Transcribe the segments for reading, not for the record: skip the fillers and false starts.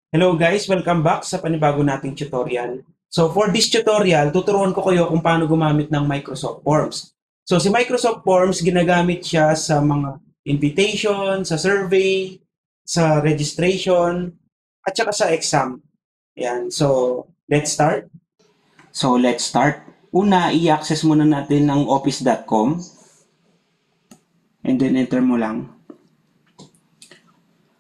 Hello guys, welcome back sa panibago nating tutorial. So for this tutorial, tuturuan ko kayo kung paano gumamit ng Microsoft Forms. So si Microsoft Forms, ginagamit siya sa mga invitation, sa survey, sa registration, at saka sa exam. Ayan, so let's start. Una, i-access muna natin ang office.com and then enter mo lang.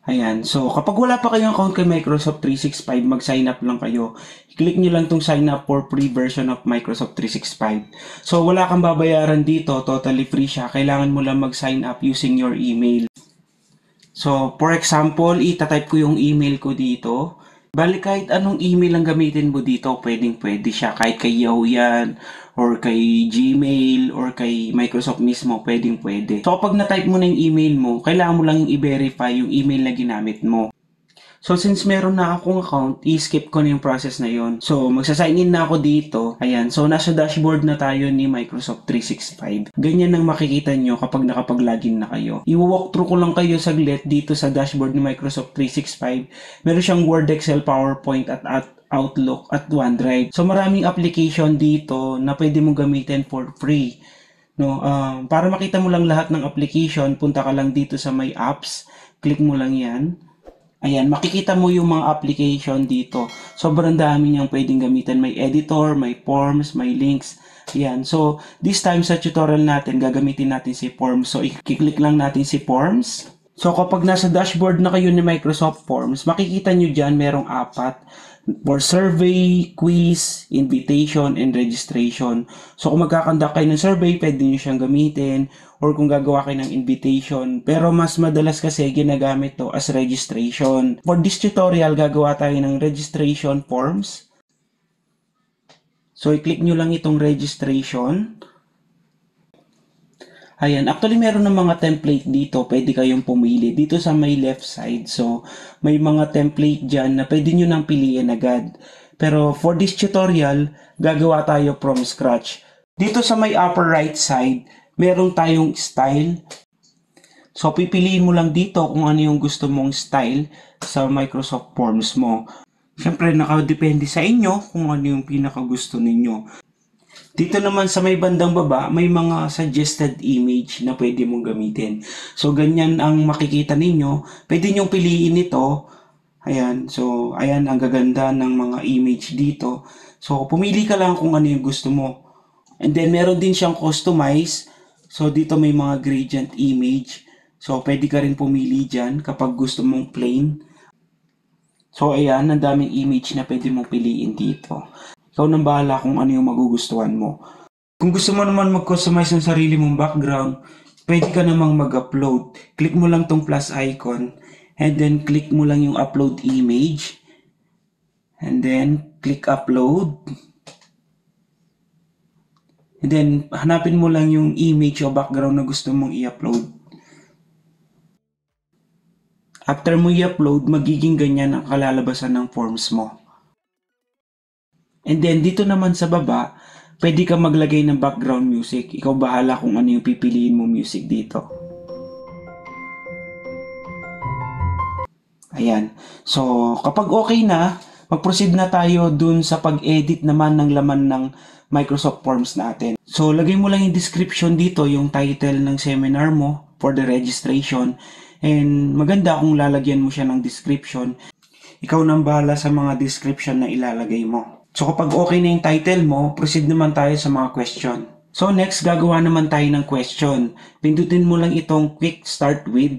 Ayan. So, kapag wala pa kayong account kay Microsoft 365, mag-sign up lang kayo. I-click nyo lang itong sign up for free version of Microsoft 365. So, wala kang babayaran dito. Totally free siya. Kailangan mo lang mag-sign up using your email. So, for example, itatype ko yung email ko dito. Bali, kahit anong email ang gamitin mo dito, pwedeng-pwede siya. Kahit kay Yahoo yan, or kay Gmail, or kay Microsoft mismo, pwedeng-pwede. So, kapag na-type mo na yung email mo, kailangan mo lang i-verify yung email na ginamit mo. So, since meron na akong account, i-skip ko na yung process na yon. So, magsa-sign in na ako dito. Ayan. So, nasa dashboard na tayo ni Microsoft 365. Ganyan ang makikita nyo kapag nakapag-login na kayo. I-walkthrough ko lang kayo saglit dito sa dashboard ni Microsoft 365. Meron siyang Word, Excel, PowerPoint at Outlook at OneDrive. So, maraming application dito na pwede mong gamitin for free. No, para makita mo lang lahat ng application, punta ka lang dito sa My Apps. Click mo lang yan. Ayan, makikita mo yung mga application dito. Sobrang dami niyang pwedeng gamitin. May editor, may forms, may links. Ayan, so this time sa tutorial natin, gagamitin natin si forms. So, i-click lang natin si forms. So, kapag nasa dashboard na kayo ni Microsoft Forms, makikita nyo dyan merong apat for survey, quiz, invitation, and registration. So, kung magkakandak kayo ng survey, pwede nyo siyang gamitin or kung gagawa kayo ng invitation. Pero mas madalas kasi ginagamit to as registration. For this tutorial, gagawa tayo ng registration forms. So, i-click nyo lang itong registration. Ayan, actually meron ng mga template dito, pwede kayong pumili. Dito sa may left side, so may mga template dyan na pwede nyo nang piliin agad. Pero for this tutorial, gagawa tayo from scratch. Dito sa may upper right side, meron tayong style. So pipiliin mo lang dito kung ano yung gusto mong style sa Microsoft Forms mo. Siyempre, nakadepende sa inyo kung ano yung pinakagusto ninyo. Dito naman sa may bandang baba, may mga suggested image na pwede mong gamitin. So, ganyan ang makikita ninyo. Pwede nyong piliin ito. Ayan. So, ayan ang gaganda ng mga image dito. So, pumili ka lang kung ano yung gusto mo. And then, meron din siyang customize. So, dito may mga gradient image. So, pwede ka rin pumili dyan kapag gusto mong plain. So, ayan, ang daming image na pwede mong piliin dito. Ikaw nang bahala kung ano yung magugustuhan mo. Kung gusto mo naman mag-customize ng sarili mong background, pwede ka namang mag-upload. Click mo lang tong plus icon and then click mo lang yung upload image and then click upload. And then hanapin mo lang yung image o background na gusto mong i-upload. After mo i-upload, magiging ganyan ang kalalabasan ng forms mo. And then dito naman sa baba, pwede ka maglagay ng background music. Ikaw bahala kung ano yung pipiliin mo music dito. Ayan. So, kapag okay na, mag-proceed na tayo dun sa pag-edit naman ng laman ng Microsoft Forms natin. So, lagay mo lang yung description dito, yung title ng seminar mo for the registration. And maganda kung lalagyan mo siya ng description. Ikaw nang bahala sa mga description na ilalagay mo. So kapag okay na yung title mo, proceed naman tayo sa mga question. So next, gagawa naman tayo ng question. Pindutin mo lang itong quick start with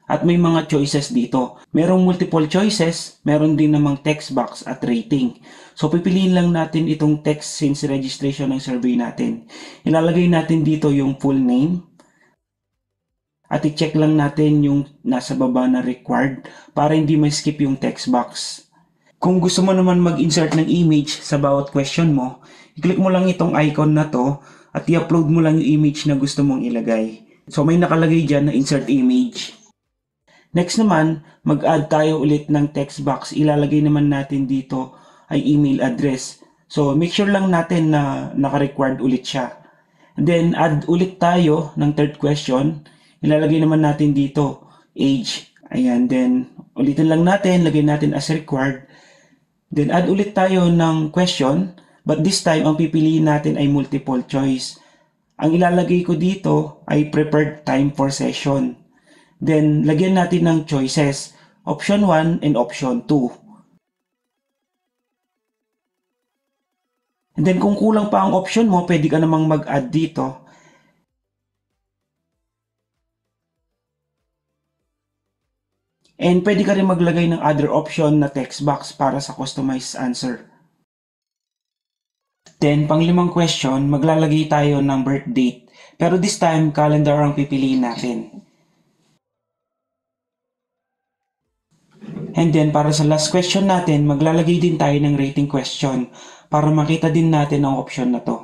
at may mga choices dito. Merong multiple choices, meron din namang text box at rating. So pipiliin lang natin itong text since registration ng survey natin. Ilalagay natin dito yung full name. At i-check lang natin yung nasa baba na required para hindi ma-skip yung text box. Kung gusto mo naman mag-insert ng image sa bawat question mo, i-click mo lang itong icon na to at i-upload mo lang yung image na gusto mong ilagay. So may nakalagay dyan na insert image. Next naman, mag-add tayo ulit ng text box. Ilalagay naman natin dito ay email address. So make sure lang natin na naka-required ulit siya. And then add ulit tayo ng third question. Ilalagay naman natin dito age. Ayan, then Ulitin lang natin, lagay natin as required. Then add ulit tayo ng question, but this time ang pipiliin natin ay multiple choice. Ang ilalagay ko dito ay preferred time for session. Then lagyan natin ng choices, option 1 and option 2. And then kung kulang pa ang option mo, pwede ka namang mag-add dito. And pwede ka rin maglagay ng other option na text box para sa customized answer. Then, pang-limang question, maglalagay tayo ng birth date. Pero this time, calendar ang pipiliin natin. And then, para sa last question natin, maglalagay din tayo ng rating question para makita din natin ang option na to.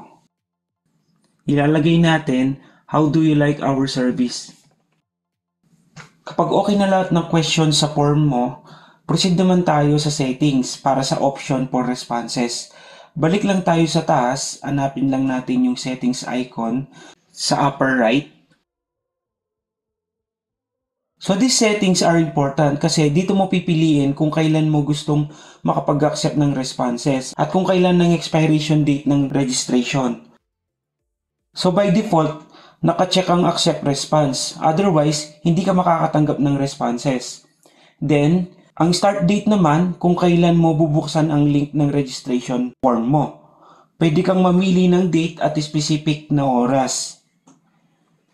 Ilalagay natin, how do you like our service? Kapag okay na lahat ng questions sa form mo, proceed naman tayo sa settings para sa option for responses. Balik lang tayo sa taas, hanapin lang natin yung settings icon sa upper right. So these settings are important kasi dito mo pipiliin kung kailan mo gustong makapag-accept ng responses at kung kailan ng expiration date ng registration. So by default, naka-check ang accept response. Otherwise, hindi ka makakatanggap ng responses. Then, ang start date naman kung kailan mo bubuksan ang link ng registration form mo. Pwede kang mamili ng date at specific na oras.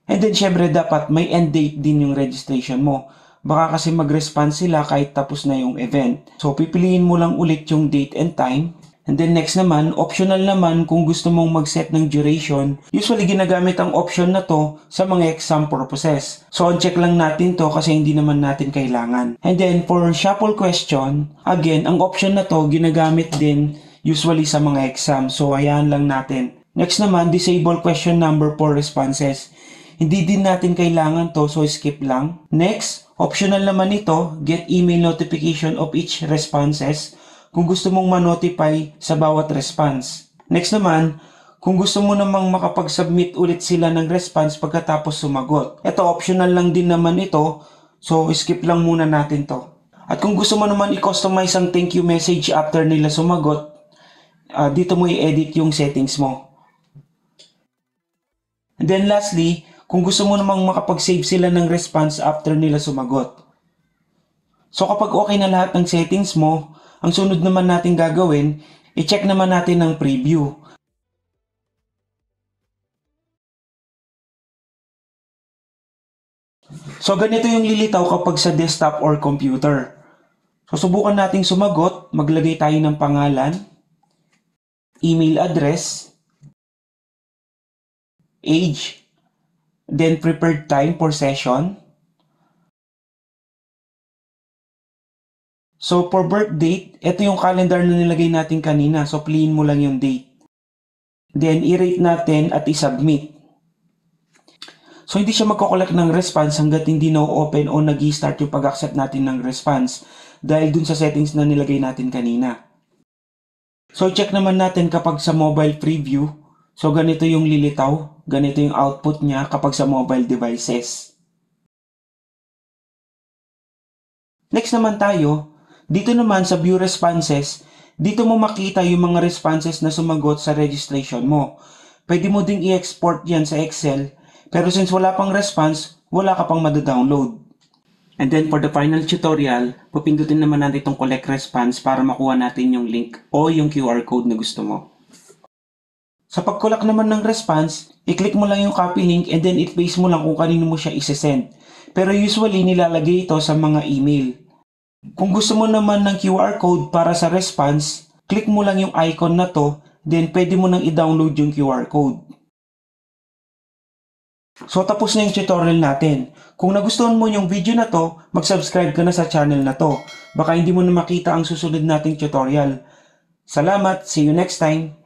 And then, syempre dapat may end date din yung registration mo. Baka kasi mag-respond sila kahit tapos na yung event. So, pipiliin mo lang ulit yung date and time. And then next naman, optional naman kung gusto mong mag-set ng duration. Usually ginagamit ang option na to sa mga exam purposes. So on-check lang natin to kasi hindi naman natin kailangan. And then for shuffle question, again, ang option na to ginagamit din usually sa mga exam. So hayaan lang natin. Next naman, disable question number for responses. Hindi din natin kailangan to, so skip lang. Next, optional naman ito, get email notification of each responses kung gusto mong ma-notify sa bawat response. Next naman, kung gusto mo namang makapag-submit ulit sila ng response pagkatapos sumagot. Ito, optional lang din naman ito, so skip lang muna natin to. At kung gusto mo naman i-customize ang thank you message after nila sumagot, dito mo i-edit yung settings mo. And then lastly, kung gusto mo namang makapag-save sila ng response after nila sumagot. So kapag okay na lahat ng settings mo, ang sunod naman natin gagawin, i-check naman natin ang preview. So ganito yung lilitaw kapag sa desktop or computer. So subukan nating sumagot, maglagay tayo ng pangalan, email address, age, then preferred time for session. So for birth date, ito yung calendar na nilagay natin kanina. So piliin mo lang yung date. Then i-rate natin at i-submit. So hindi siya magko-collect ng response hanggat hindi na-open o nag-i-start yung pag-accept natin ng response dahil dun sa settings na nilagay natin kanina. So check naman natin kapag sa mobile preview. So ganito yung lilitaw, ganito yung output niya kapag sa mobile devices. Next naman tayo, dito naman sa view responses, dito mo makita yung mga responses na sumagot sa registration mo. Pwede mo ding i-export yan sa Excel, pero since wala pang response, wala ka pang madadownload. And then for the final tutorial, pupindutin naman natin itong collect response para makuha natin yung link o yung QR code na gusto mo. Sa pag-collect naman ng response, i-click mo lang yung copy link and then i-paste mo lang kung kanino mo siya isi-send. Pero usually nilalagay ito sa mga email. Kung gusto mo naman ng QR code para sa response, click mo lang yung icon na to, then pwede mo nang i-download yung QR code. So tapos na yung tutorial natin. Kung nagustuhan mo yung video na to, mag-subscribe ka na sa channel na to. Baka hindi mo na makita ang susunod nating tutorial. Salamat! See you next time!